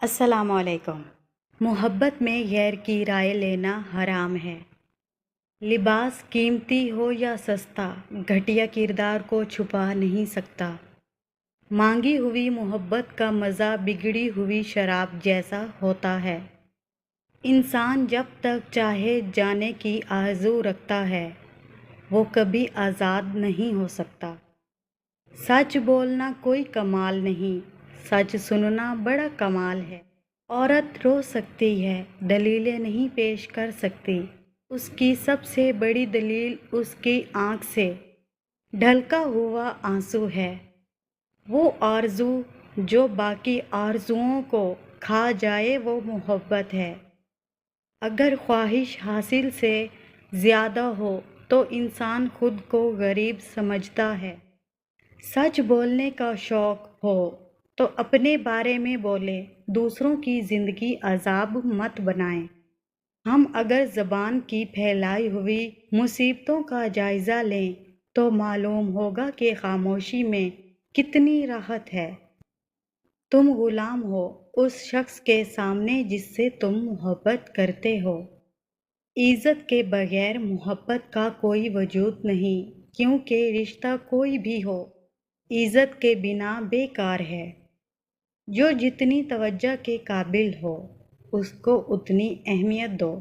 السلام علیکم۔ محبت میں غیر کی رائے لینا حرام ہے۔ لباس قیمتی ہو یا سستا، گھٹیا کردار کو چھپا نہیں سکتا۔ مانگی ہوئی محبت کا مزہ بگڑی ہوئی شراب جیسا ہوتا ہے۔ انسان جب تک چاہے جانے کی آرزو رکھتا ہے، وہ کبھی آزاد نہیں ہو سکتا۔ سچ بولنا کوئی کمال نہیں، سچ سننا بڑا کمال ہے۔ عورت رو سکتی ہے، دلیلیں نہیں پیش کر سکتی۔ اس کی سب سے بڑی دلیل اس کی آنکھ سے ڈھلکا ہوا آنسو ہے۔ وہ آرزو جو باقی آرزوؤں کو کھا جائے وہ محبت ہے۔ اگر خواہش حاصل سے زیادہ ہو تو انسان خود کو غریب سمجھتا ہے۔ سچ بولنے کا شوق ہو تو اپنے بارے میں بولیں، دوسروں کی زندگی عذاب مت بنائیں۔ ہم اگر زبان کی پھیلائی ہوئی مصیبتوں کا جائزہ لیں تو معلوم ہوگا کہ خاموشی میں کتنی راحت ہے۔ تم غلام ہو اس شخص کے سامنے جس سے تم محبت کرتے ہو۔ عزت کے بغیر محبت کا کوئی وجود نہیں، کیونکہ رشتہ کوئی بھی ہو، عزت کے بنا بیکار ہے۔ جو جتنی توجہ کے قابل ہو، اس کو اتنی اہمیت دو۔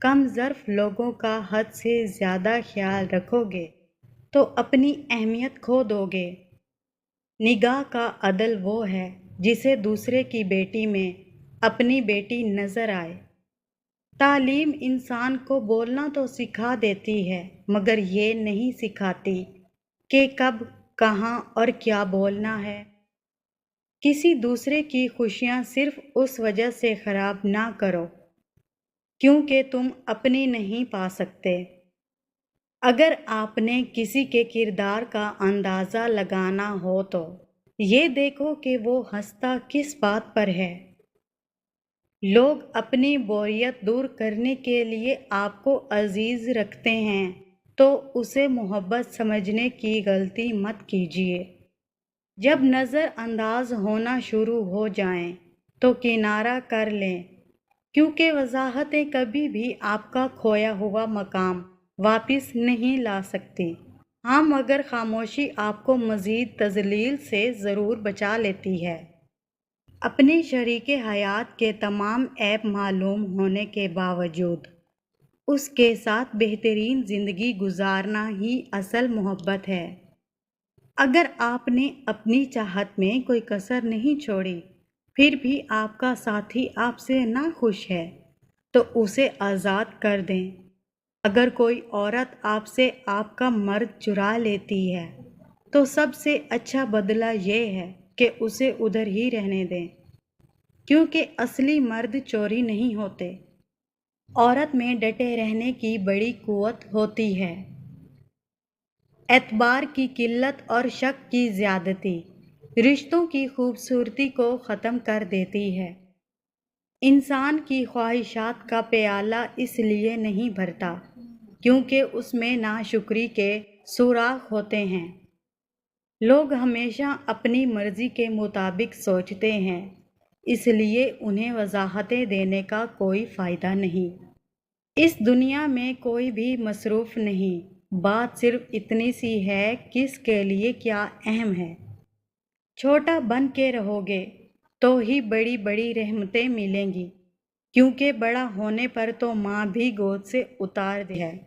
کم ظرف لوگوں کا حد سے زیادہ خیال رکھو گے تو اپنی اہمیت کھو دو گے۔ نگاہ کا عدل وہ ہے جسے دوسرے کی بیٹی میں اپنی بیٹی نظر آئے۔ تعلیم انسان کو بولنا تو سکھا دیتی ہے، مگر یہ نہیں سکھاتی کہ کب، کہاں اور کیا بولنا ہے۔ کسی دوسرے کی خوشیاں صرف اس وجہ سے خراب نہ کرو کیونکہ تم اپنی نہیں پا سکتے۔ اگر آپ نے کسی کے کردار کا اندازہ لگانا ہو تو یہ دیکھو کہ وہ ہنستا کس بات پر ہے۔ لوگ اپنی بوریت دور کرنے کے لیے آپ کو عزیز رکھتے ہیں تو اسے محبت سمجھنے کی غلطی مت کیجیے۔ جب نظر انداز ہونا شروع ہو جائیں تو کنارہ کر لیں، کیونکہ وضاحتیں کبھی بھی آپ کا کھویا ہوا مقام واپس نہیں لا سکتی۔ ہاں، مگر خاموشی آپ کو مزید تذلیل سے ضرور بچا لیتی ہے۔ اپنے شریک حیات کے تمام عیب معلوم ہونے کے باوجود اس کے ساتھ بہترین زندگی گزارنا ہی اصل محبت ہے۔ اگر آپ نے اپنی چاہت میں کوئی کسر نہیں چھوڑی، پھر بھی آپ کا ساتھی آپ سے ناخوش ہے تو اسے آزاد کر دیں۔ اگر کوئی عورت آپ سے آپ کا مرد چرا لیتی ہے تو سب سے اچھا بدلہ یہ ہے کہ اسے ادھر ہی رہنے دیں، کیونکہ اصلی مرد چوری نہیں ہوتے۔ عورت میں ڈٹے رہنے کی بڑی قوت ہوتی ہے۔ اعتبار کی قلت اور شک کی زیادتی رشتوں کی خوبصورتی کو ختم کر دیتی ہے۔ انسان کی خواہشات کا پیالہ اس لیے نہیں بھرتا کیونکہ اس میں ناشکری کے سوراخ ہوتے ہیں۔ لوگ ہمیشہ اپنی مرضی کے مطابق سوچتے ہیں، اس لیے انہیں وضاحتیں دینے کا کوئی فائدہ نہیں۔ اس دنیا میں کوئی بھی مصروف نہیں، بات صرف اتنی سی ہے کس کے لیے کیا اہم ہے۔ چھوٹا بن کے رہو گے تو ہی بڑی بڑی رحمتیں ملیں گی، کیونکہ بڑا ہونے پر تو ماں بھی گود سے اتار دی ہے۔